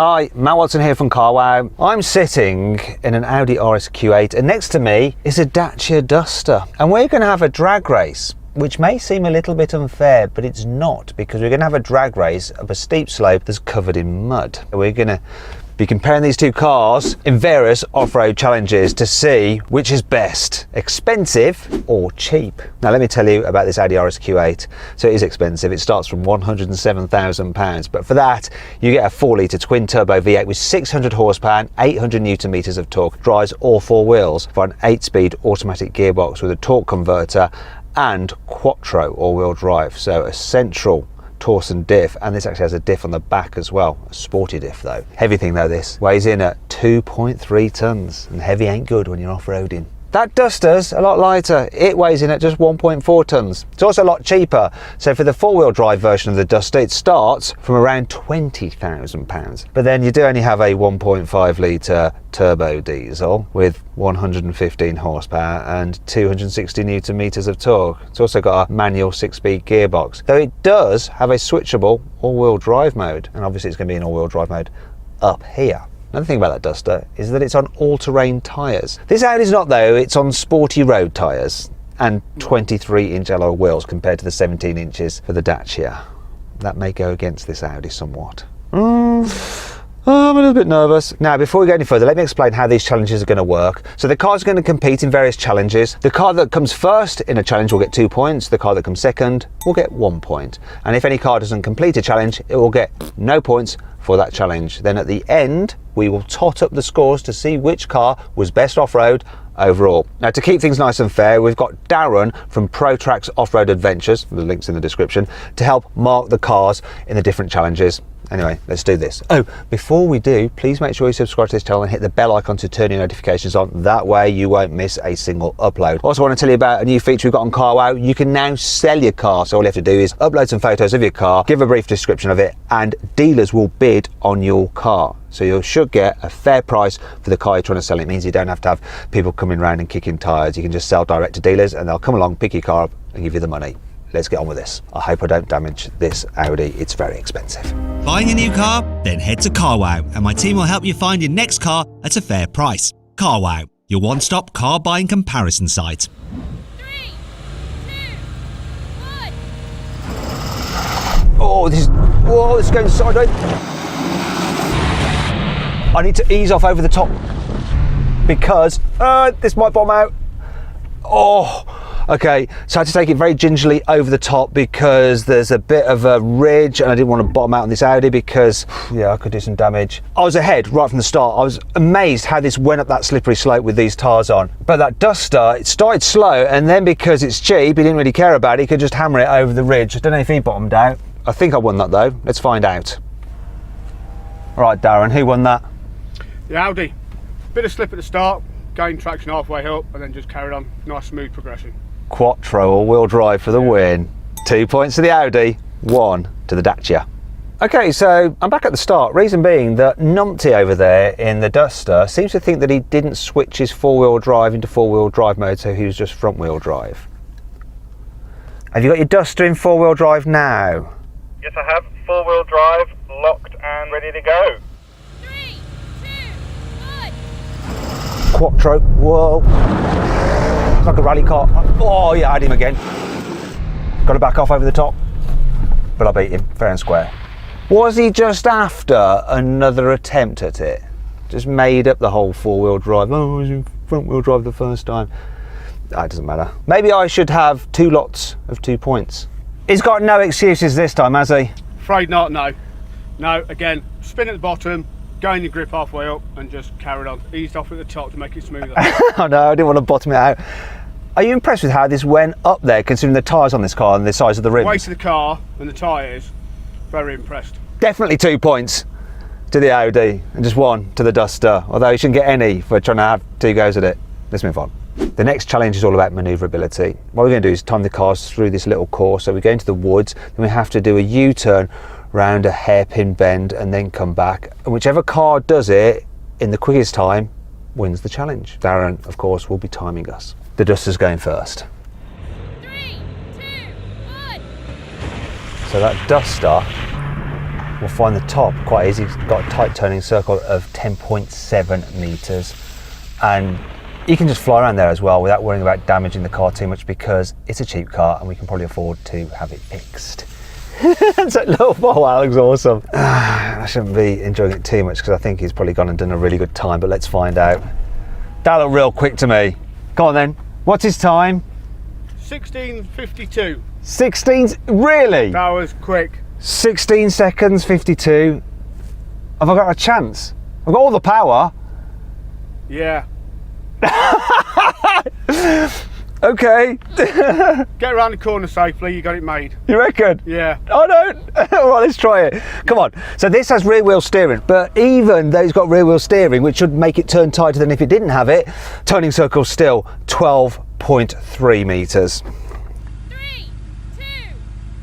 Hi, Matt Watson here from Carwow. I'm sitting in an Audi RSQ8 and next to me is a Dacia Duster, and we're going to have a drag race, which may seem a little bit unfair, but it's not, because we're going to have a drag race up a steep slope that's covered in mud. We're going to be comparing these two cars in various off-road challenges to see which is best, expensive or cheap. Now let me tell you about this Audi RSQ8. So it is expensive. It starts from £107,000, but for that you get a 4-litre twin turbo V8 with 600 horsepower and 800 newton meters of torque. Drives all four wheels for an 8-speed automatic gearbox with a torque converter and quattro all-wheel drive, so a central Torsen diff, and this actually has a diff on the back as well, a sporty diff though. Heavy thing though, this weighs in at 2.3 tons, and heavy ain't good when you're off-roading. That Duster's a lot lighter. It weighs in at just 1.4 tons. It's also a lot cheaper. So for the four-wheel drive version of the Duster, it starts from around £20,000. But then you do only have a 1.5 litre turbo diesel with 115 horsepower and 260 newton meters of torque. It's also got a manual 6-speed gearbox, though it does have a switchable all-wheel drive mode, and obviously it's going to be in all-wheel drive mode up here. Another thing about that Duster is that it's on all-terrain tyres. This Audi's not though, it's on sporty road tyres and 23-inch alloy wheels compared to the 17 inches for the Dacia. That may go against this Audi somewhat. I'm a little bit nervous. Now, before we go any further, let me explain how these challenges are going to work. So the cars are going to compete in various challenges. The car that comes first in a challenge will get 2 points. The car that comes second will get 1 point. And if any car doesn't complete a challenge, it will get no points for that challenge. Then at the end, we will tot up the scores to see which car was best off-road overall. Now, to keep things nice and fair, we've got Darren from ProTrack's Off-Road Adventures, the link's in the description, to help mark the cars in the different challenges. Anyway, let's do this. Oh, before we do, please make sure you subscribe to this channel and hit the bell icon to turn your notifications on. That way you won't miss a single upload. Also, I want to tell you about a new feature we've got on Carwow. You can now sell your car. So all you have to do is upload some photos of your car, give a brief description of it, and dealers will bid on your car. So you should get a fair price for the car you're trying to sell. It means you don't have to have people coming around and kicking tyres. You can just sell direct to dealers and they'll come along, pick your car up and give you the money. Let's get on with this. I hope I don't damage this Audi. It's very expensive. Buying a new car? Then head to Carwow and my team will help you find your next car at a fair price. Carwow, your one-stop car buying comparison site. 3, 2, 1. Oh, this is going sideways. I need to ease off over the top because this might bomb out. Oh, okay. So I had to take it very gingerly over the top because there's a bit of a ridge and I didn't want to bottom out on this Audi because, yeah, I could do some damage. I was ahead right from the start. I was amazed how this went up that slippery slope with these tyres on. But that Duster, it started slow, and then because it's cheap, he didn't really care about it. He could just hammer it over the ridge. I don't know if he bottomed out. I think I won that though. Let's find out. All right, Darren, who won that? The Audi. Bit of slip at the start, gained traction halfway up, and then just carried on. Nice smooth progression. Quattro all-wheel drive for the win. 2 points to the Audi, 1 to the Dacia. Okay, so I'm back at the start. Reason being that Numpty over there in the Duster seems to think that he didn't switch his four-wheel drive into four-wheel drive mode, so he was just front-wheel drive. Have you got your Duster in four-wheel drive now? Yes, I have. Four-wheel drive, locked and ready to go. 3, 2, 1. Quattro, whoa. It's like a rally car. Oh yeah, I had him again. Got to back off over the top. But I beat him, fair and square. Was he just after another attempt at it? Just made up the whole four-wheel drive. Oh, I was in front-wheel drive the first time. That doesn't matter. Maybe I should have 2 lots of 2 points. He's got no excuses this time, has he? Afraid not, no. No, again, spin at the bottom, gain your grip halfway up, and just carried on. Eased off at the top to make it smoother. Oh no, I didn't want to bottom it out. Are you impressed with how this went up there, considering the tyres on this car and the size of the rims? The weight of the car and the tyres, very impressed. Definitely 2 points to the Audi and just 1 to the Duster, although you shouldn't get any for trying to have 2 goes at it. Let's move on. The next challenge is all about manoeuvrability. What we're going to do is time the cars through this little course. So we go into the woods, then we have to do a U-turn round a hairpin bend and then come back. And whichever car does it in the quickest time wins the challenge. Darren, of course, will be timing us. The Duster's going first. 3, 2, 1. So that Duster we'll find the top quite easy. It's got a tight turning circle of 10.7 meters, and you can just fly around there as well without worrying about damaging the car too much, because it's a cheap car and we can probably afford to have it fixed. That little bow looks awesome. I shouldn't be enjoying it too much because I think he's probably gone and done a really good time, but let's find out. That looked real quick to me. Go on then. What's his time? 16:52. 16, really? That was quick. 16 seconds 52. Have I got a chance? I've got all the power. Yeah. Okay. Get around the corner safely, you got it made. You reckon? Yeah. I don't. All right, let's try it. Come on. So this has rear wheel steering, but even though it's got rear wheel steering, which should make it turn tighter than if it didn't have it, turning circle still 12.3 meters. 3, 2,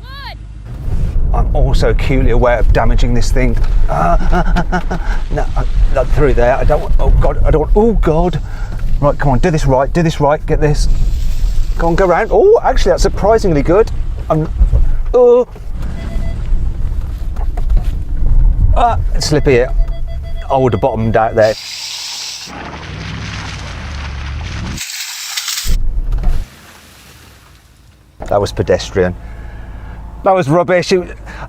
1. I'm also acutely aware of damaging this thing. No, not through there. I don't want, oh God, I don't want, oh God. Right, come on, do this right, get this. Go on, go round. Oh, actually, that's surprisingly good. It's slippy here. I would have bottomed out there. That was pedestrian. That was rubbish. Do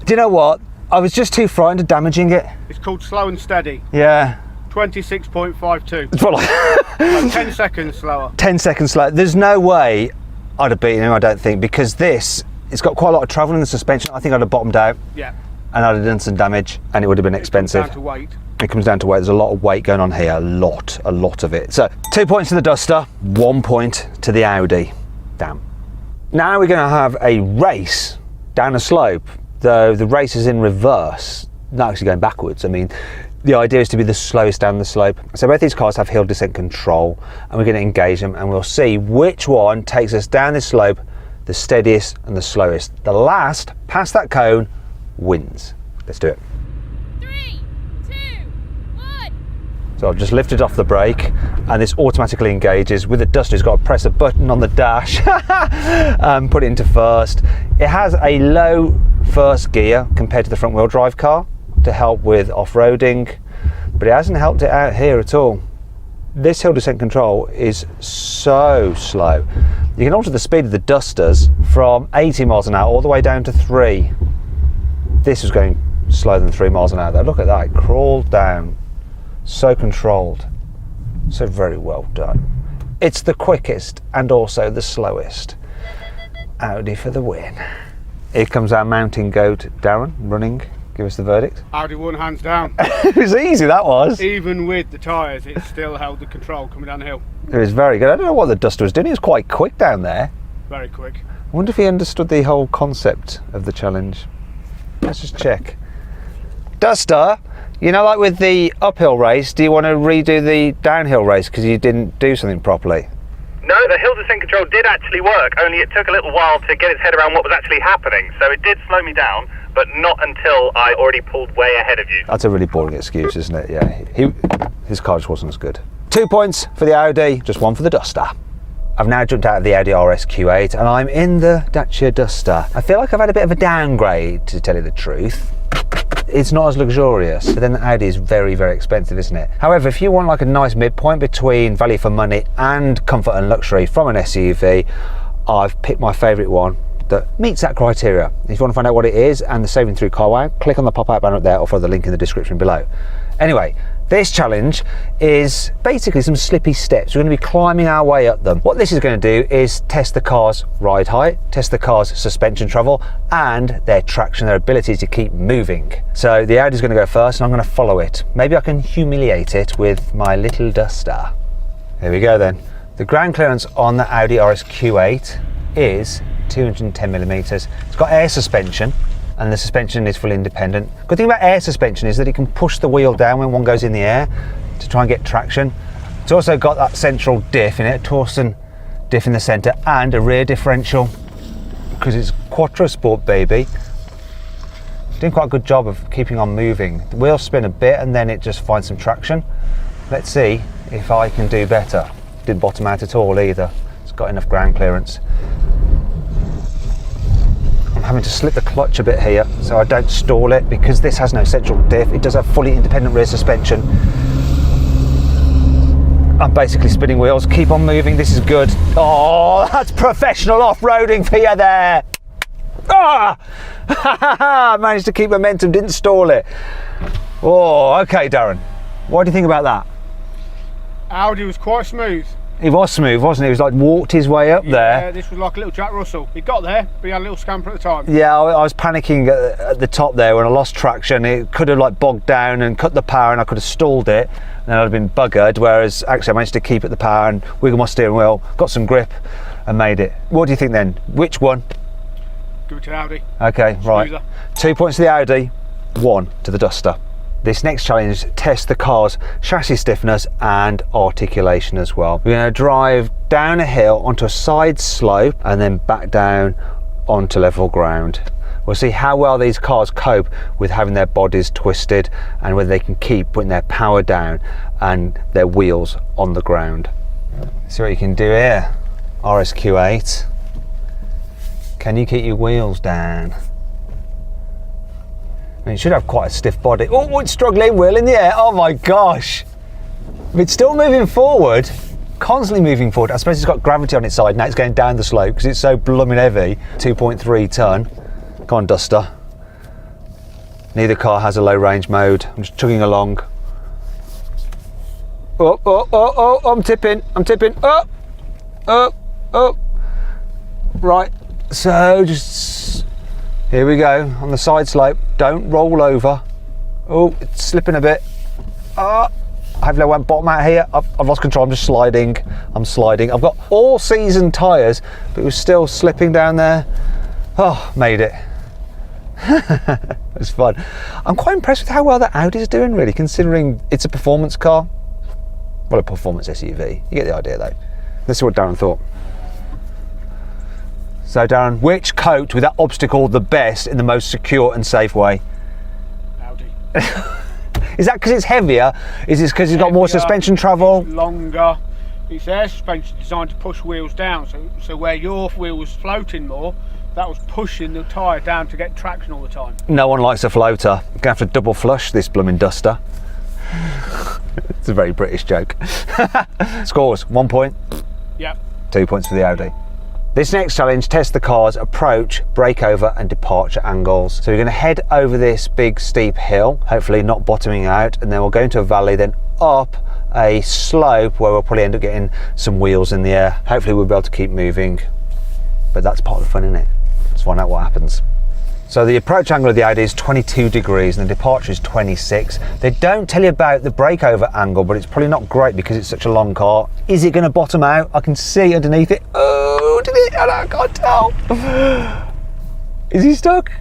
you know what? I was just too frightened of damaging it. It's called slow and steady. Yeah. 26.52. It's like 10 seconds slower. 10 seconds slower. There's no way I'd have beaten him, I don't think, because it's got quite a lot of travel in the suspension. I think I'd have bottomed out. Yeah. And I'd have done some damage, and it would have been expensive. Down to weight. It comes down to weight. There's a lot of weight going on here, a lot of it. So 2 points to the Duster, 1 point to the Audi. Damn. Now we're going to have a race down a slope, though the race is in reverse, not actually going backwards. I mean, the idea is to be the slowest down the slope. So both these cars have hill descent control, and we're going to engage them, and we'll see which one takes us down this slope the steadiest and the slowest. The last past that cone wins. Let's do it. 3, 2, 1. So I've just lifted off the brake, and this automatically engages. With the Duster, it's got to press a button on the dash and put it into first. It has a low first gear compared to the front wheel drive car to help with off-roading, but it hasn't helped it out here at all. This hill descent control is so slow. You can alter the speed of the Dusters from 80 miles an hour all the way down to 3. This was going slower than 3 miles an hour though. Look at that, it crawled down. So controlled, so very well done. It's the quickest and also the slowest. Audi for the win. Here comes our mountain goat, Darren, running. Give us the verdict. Audi won hands down. It was easy, that was. Even with the tyres, it still held the control coming down the hill. It was very good. I don't know what the Duster was doing. He was quite quick down there. Very quick. I wonder if he understood the whole concept of the challenge. Let's just check. Duster, you know, like with the uphill race, do you want to redo the downhill race because you didn't do something properly? No, the hill descent control did actually work, only it took a little while to get its head around what was actually happening. So it did slow me down, but not until I already pulled way ahead of you. That's a really boring excuse, isn't it? Yeah, his car just wasn't as good. 2 points for the Audi, just 1 for the Duster. I've now jumped out of the Audi RSQ8 and I'm in the Dacia Duster. I feel like I've had a bit of a downgrade, to tell you the truth. It's not as luxurious, but then the Audi is very, very expensive, isn't it? However, if you want like a nice midpoint between value for money and comfort and luxury from an SUV, I've picked my favourite one that meets that criteria. If you want to find out what it is and the saving through CarWow, click on the pop-out banner up there or follow the link in the description below. Anyway, this challenge is basically some slippy steps. We're going to be climbing our way up them. What this is going to do is test the car's ride height, test the car's suspension travel, and their traction, their ability to keep moving. So the Audi's going to go first and I'm going to follow it. Maybe I can humiliate it with my little Duster. Here we go then. The ground clearance on the Audi RSQ8 is 210mm. It's got air suspension, and the suspension is fully independent. Good thing about air suspension is that it can push the wheel down when one goes in the air to try and get traction. It's also got that central diff in it, a Torsen diff in the centre, and a rear differential because it's Quattro Sport, baby. It's doing quite a good job of keeping on moving. The wheels spin a bit and then it just finds some traction. Let's see if I can do better. Didn't bottom out at all either. It's got enough ground clearance. I'm having to slip the clutch a bit here so I don't stall it, because this has no central diff. It does have fully independent rear suspension. I'm basically spinning wheels. Keep on moving. This is good. Oh, that's professional off-roading for you there. Ah! Managed to keep momentum, didn't stall it. Oh, okay, Darren. What do you think about that? Audi was quite smooth. He was smooth, wasn't he? He was like walked his way up there. Yeah, this was like a little Jack Russell. He got there, but he had a little scamper at the time. Yeah, I was panicking at the top there when I lost traction. It could have like bogged down and cut the power, and I could have stalled it, and I'd have been buggered. Whereas actually I managed to keep at the power and wiggle my steering wheel, got some grip and made it. What do you think then? Which one? Give it to Audi. Okay, right. Smoother. 2 points to the Audi, 1 to the Duster. This next challenge tests the car's chassis stiffness and articulation as well. We're going to drive down a hill onto a side slope and then back down onto level ground. We'll see how well these cars cope with having their bodies twisted and whether they can keep putting their power down and their wheels on the ground. See what you can do here, RSQ8. Can you keep your wheels down? I mean, it should have quite a stiff body. Oh, it's struggling, wheel in the air. Oh my gosh. It's still moving forward, constantly moving forward. I suppose it's got gravity on its side. Now it's going down the slope because it's so blooming heavy. 2.3 ton. Come on, Duster. Neither car has a low range mode. I'm just chugging along. Oh, oh, oh, oh, I'm tipping. Oh, oh, oh. Right, so just... Here we go, on the side slope. Don't roll over. Oh, it's slipping a bit. Hopefully I won't bottom out here. I've lost control, I'm just sliding. I'm sliding. I've got all season tyres, but it was still slipping down there. Oh, made it. It was fun. I'm quite impressed with how well that Audi's doing, really, considering it's a performance car. Well, a performance SUV. You get the idea, though. Let's see what Darren thought. So Darren, which coped with that obstacle the best in the most secure and safe way? Audi. Is that because it's heavier? Is it because it's got more suspension travel? It's longer. It's air suspension designed to push wheels down. So where your wheel was floating more, that was pushing the tyre down to get traction all the time. No one likes a floater. You're going to have to double flush this blooming Duster. It's a very British joke. Scores, 1 point. Yep. 2 points for the Audi. This next challenge tests the car's approach, breakover and departure angles. So we're going to head over this big steep hill, hopefully not bottoming out, and then we'll go into a valley, then up a slope where we'll probably end up getting some wheels in the air. Hopefully we'll be able to keep moving, but that's part of the fun, isn't it? Let's find out what happens. So the approach angle of the Audi is 22 degrees and the departure is 26. They don't tell you about the breakover angle, but it's probably not great because it's such a long car. Is it going to bottom out? I can see underneath it. Oh, did it? I can't tell. Is he stuck?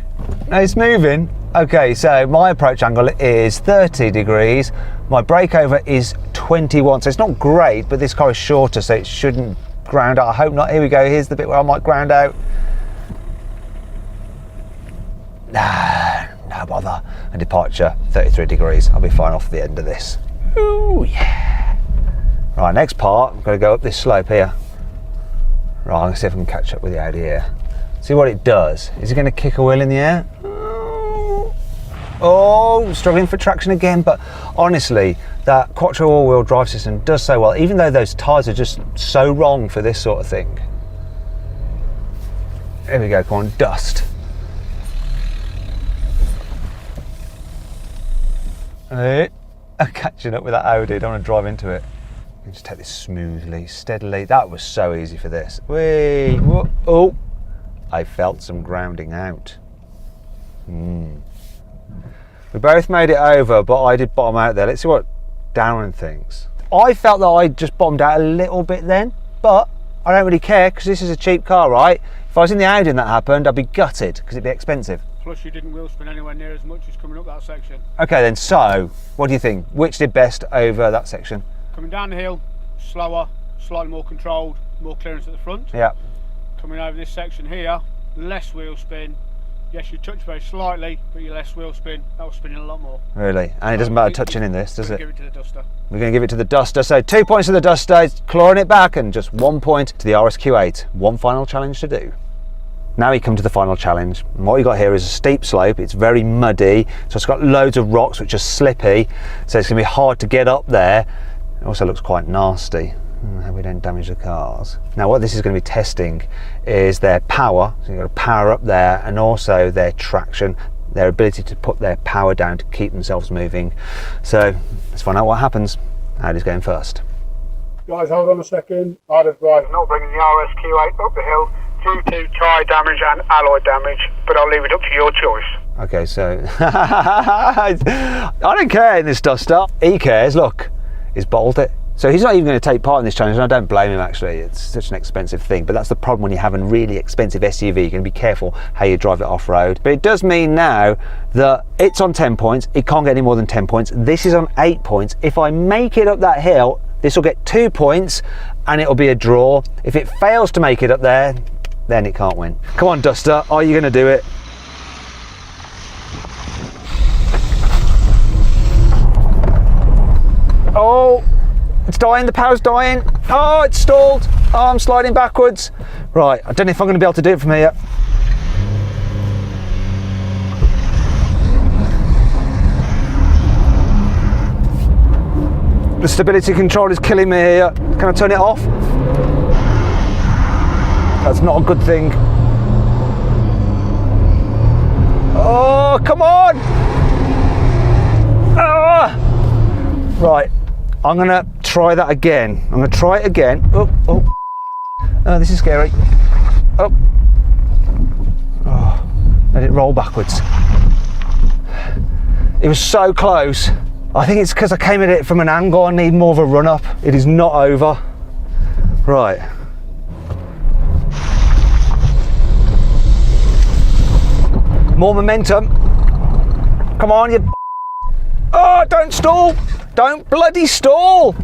No, it's moving. Okay, so my approach angle is 30 degrees. My breakover is 21. So it's not great, but this car is shorter, so it shouldn't ground out. I hope not. Here we go. Here's the bit where I might ground out. No bother. And departure 33 degrees. I'll be fine off the end of this. Ooh, yeah. Right, next part, I'm going to go up this slope here. Right, I'm going to see if I can catch up with the Audi here. See what it does. Is it going to kick a wheel in the air? Oh, struggling for traction again, but honestly, that quattro all-wheel drive system does so well, even though those tyres are just so wrong for this sort of thing. Here we go, come on, dust. I'm catching up with that Audi, don't want to drive into it. Just take this smoothly, steadily. That was so easy for this. Whee! Whoa. Oh, I felt some grounding out. We both made it over, but I did bottom out there. Let's see what Darren thinks. I felt that I just bottomed out a little bit then, but I don't really care because this is a cheap car, right? If I was in the Audi and that happened, I'd be gutted because it'd be expensive. Plus you didn't wheel spin anywhere near as much as coming up that section. Okay then, so what do you think? Which did best over that section? Coming down the hill, slower, slightly more controlled, more clearance at the front. Yeah. Coming over this section here, less wheel spin. Yes, you touch very slightly, but you less wheel spin. That was spinning a lot more. Really? And it doesn't matter touching in this, does it? Give it to the Duster. We're going to give it to the Duster. So 2 points to the Duster, it's clawing it back, and just 1 point to the RSQ8. One final challenge to do. Now we come to the final challenge. And what we got here is a steep slope. It's very muddy, so it's got loads of rocks which are slippy, so it's going to be hard to get up there. It also looks quite nasty. Hope we don't damage the cars. Now what this is going to be testing is their power. So you've got to power up there, and also their traction, their ability to put their power down to keep themselves moving. So let's find out what happens. Audi's going first. Guys, hold on a second. I'd advise not bringing the RSQ8 up the hill due to tyre damage and alloy damage, but I'll leave it up to your choice. Okay, so I don't care in this Duster. He cares. Look, he's bottled it. So he's not even going to take part in this challenge, and I don't blame him actually. It's such an expensive thing, but that's the problem when you have a really expensive SUV. You're going to be careful how you drive it off-road. But it does mean now that it's on 10 points. It can't get any more than 10 points. This is on 8 points. If I make it up that hill, this will get 2 points and it'll be a draw. If it fails to make it up there, then it can't win. Come on, Duster, are you going to do it? Oh, it's dying, the power's dying. Oh, it's stalled. Oh, I'm sliding backwards. Right, I don't know if I'm going to be able to do it from here. The stability control is killing me here. Can I turn it off? That's not a good thing. Oh, come on! Ah! Right, I'm gonna try that again. I'm gonna try it again. Oh, oh. Oh, this is scary. Oh. Oh, let it roll backwards. It was so close. I think it's because I came at it from an angle. I need more of a run up. It is not over. Right. More momentum. Come on, you. Oh, don't stall. Don't bloody stall.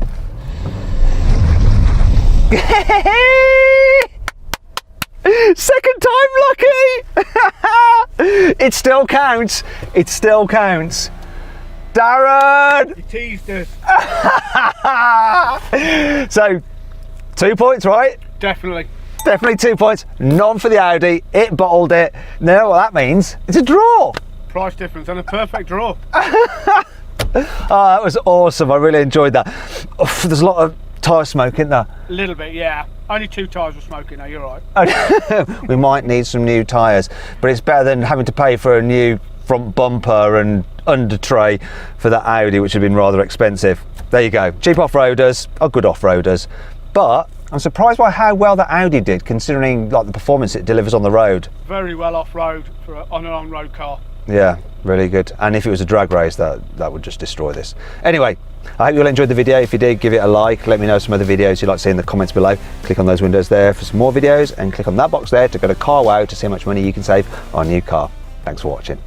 Second time lucky. It still counts. It still counts. Darren! You teased us. So, 2 points, right? Definitely. Definitely 2 points. None for the Audi. It bottled it. Now what that means? It's a draw. Price difference and a perfect draw. Oh, that was awesome. I really enjoyed that. Oof, there's a lot of tyre smoke, isn't there? A little bit, yeah. Only 2 tyres were smoking now, you're right. We might need some new tyres, but it's better than having to pay for a new front bumper and under tray for that Audi, which had been rather expensive. There you go. Cheap off-roaders are good off-roaders, but I'm surprised by how well that Audi did, considering like the performance it delivers on the road. Very well off-road for on an on-road car. Yeah, really good. And if it was a drag race, that would just destroy this. Anyway, I hope you all enjoyed the video. If you did, give it a like. Let me know some other videos you'd like to see in the comments below. Click on those windows there for some more videos, and click on that box there to go to CarWow to see how much money you can save on a new car. Thanks for watching.